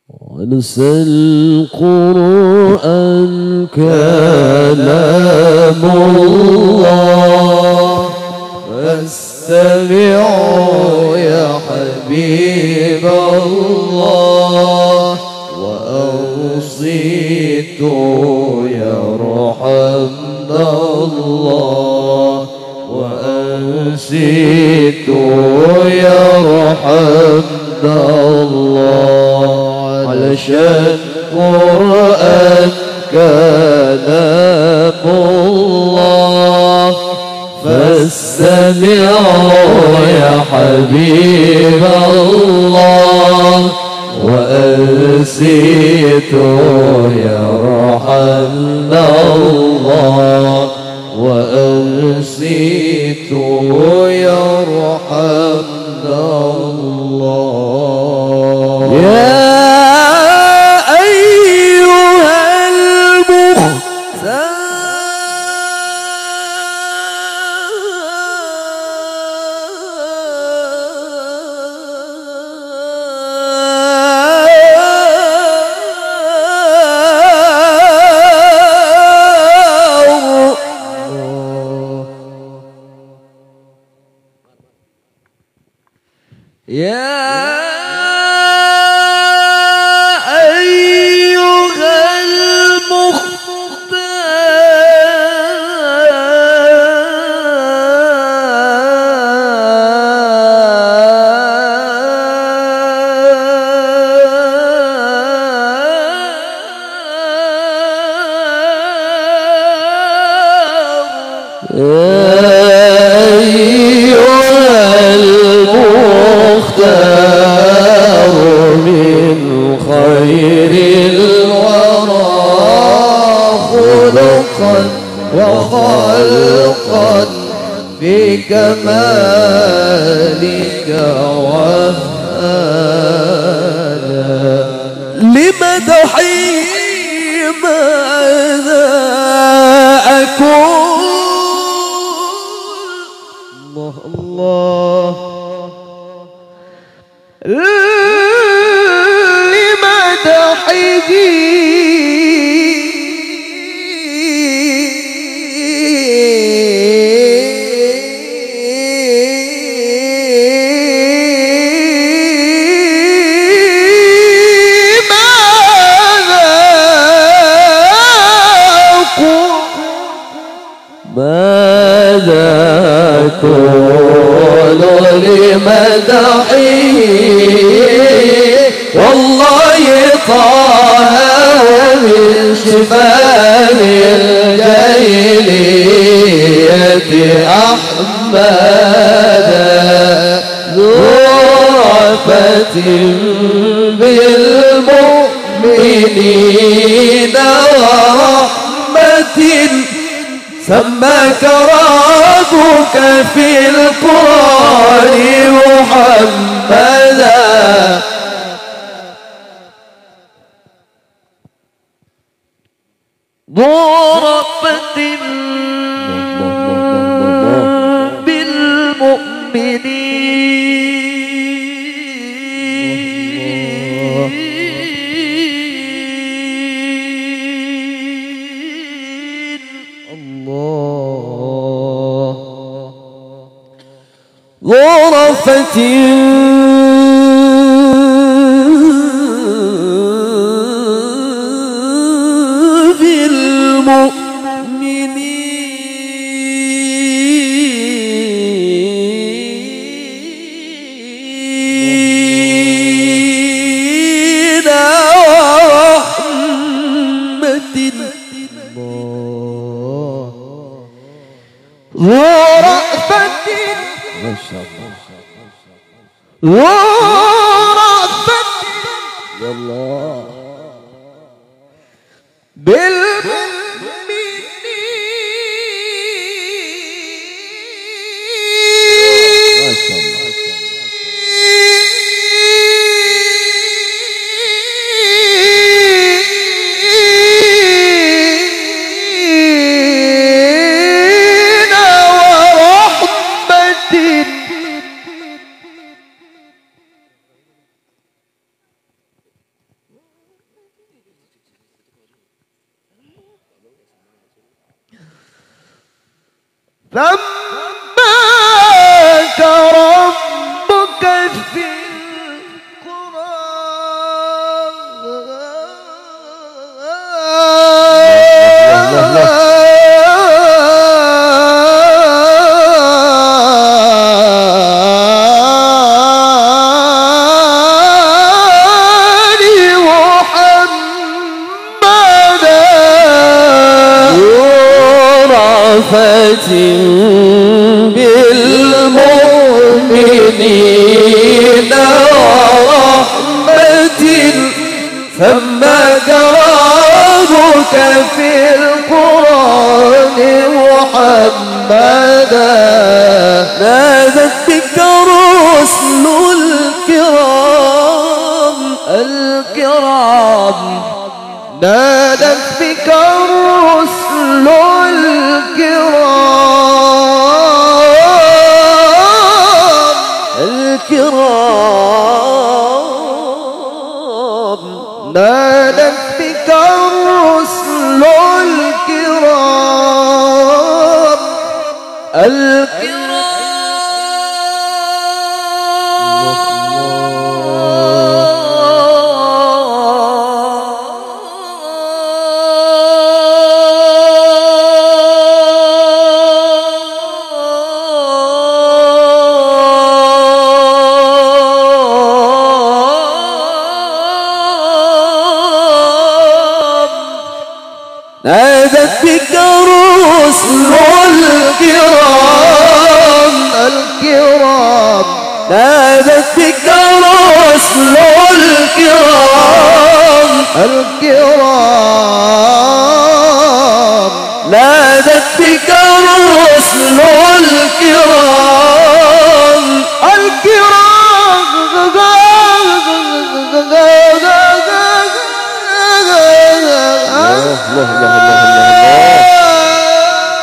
ونسى القرآن كلام الله فاستمعوا يا حبيب الله وأنصتوا يرحمنا الله وأنصتوا يرحمنا الله علشان قرآن كلام الله فاستمعوا يا حبيب الله وأنصتوا يرحمنا الله وأنصتوا يرحمنا الله يا وخلقا بكمالك وهانا لمدحي ماذا أكون الله لمدحه أقول لمدحه والله طه من شفاه الجاهلية أحمد ذو رأفة بالمؤمنين ورحمة سماك ربك في القرآن محمدا ذو رأفة بالمؤمنين غرفة في المؤمنين ورحمة ورأفة يا الله بالمؤمنين ما شاء الله سماك ربك في بالمؤمنين ورحمة سماك ربك في القرآن محمدا نادت بك الرسل الكرام نادت بك الرسل الكرام نادت بك الرسل الكرام نادت بك الرسل الكرام نادت بك الرسل الكرام نادت بك الرسل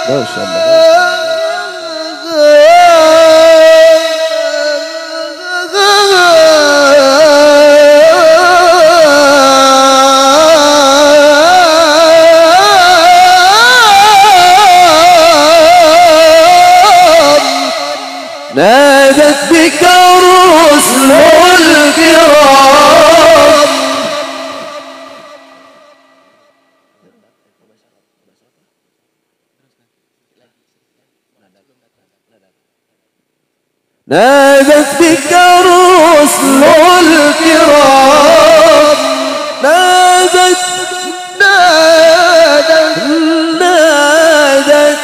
ما شاء الله نادت بك الرسل الكرام نادت بك الرسل الكرام نادت نادت نادت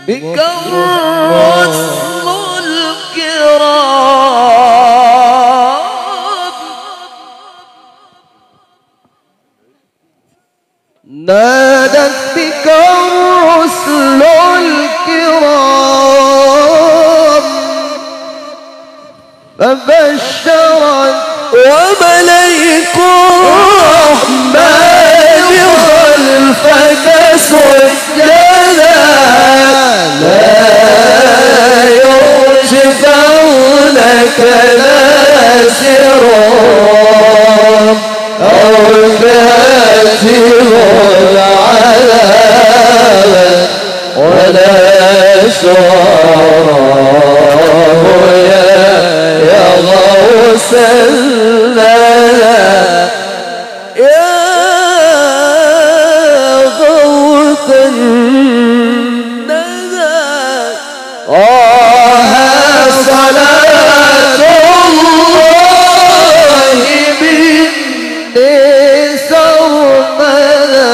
بك الرسل الكرام نادت بك الرسل الكرام فبشرت وملائك الرحمن خلفك سجدا لا يرجفونك ناشرون أو كاتب العذاب ولا شرار يا غوث الليل يا غوث صلاة الله مني سرمدا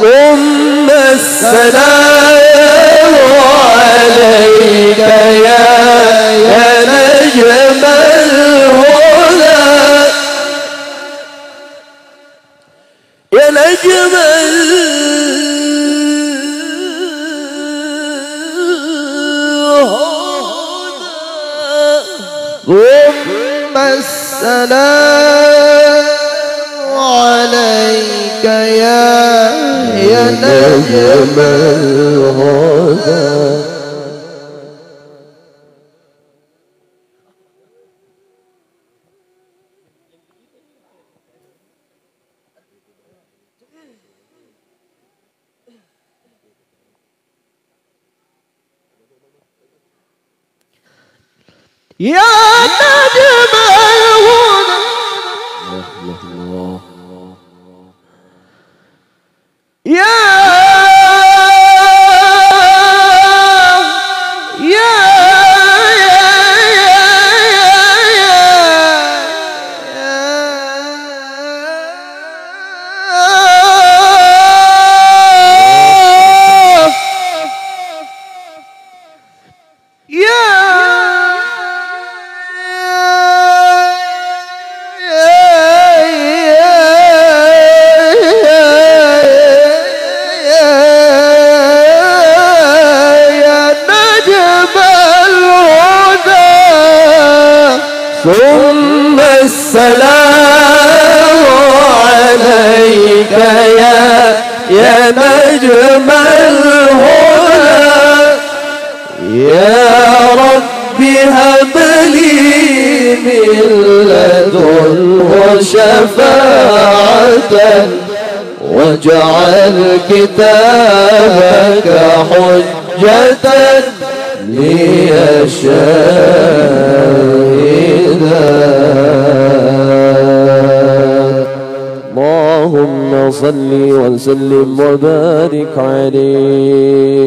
ثم السلام عليك يا نجم الهدى يا نجم الهدى السلام عليك يا نجم الهدى. يا نجم الهدى ثم السلام عليك يا نجم الهدى. يا رب هب لي من لدنه شفاعة واجعل كتابك حجة لي شاهدا. اللهم صل وسلم وبارك عليه.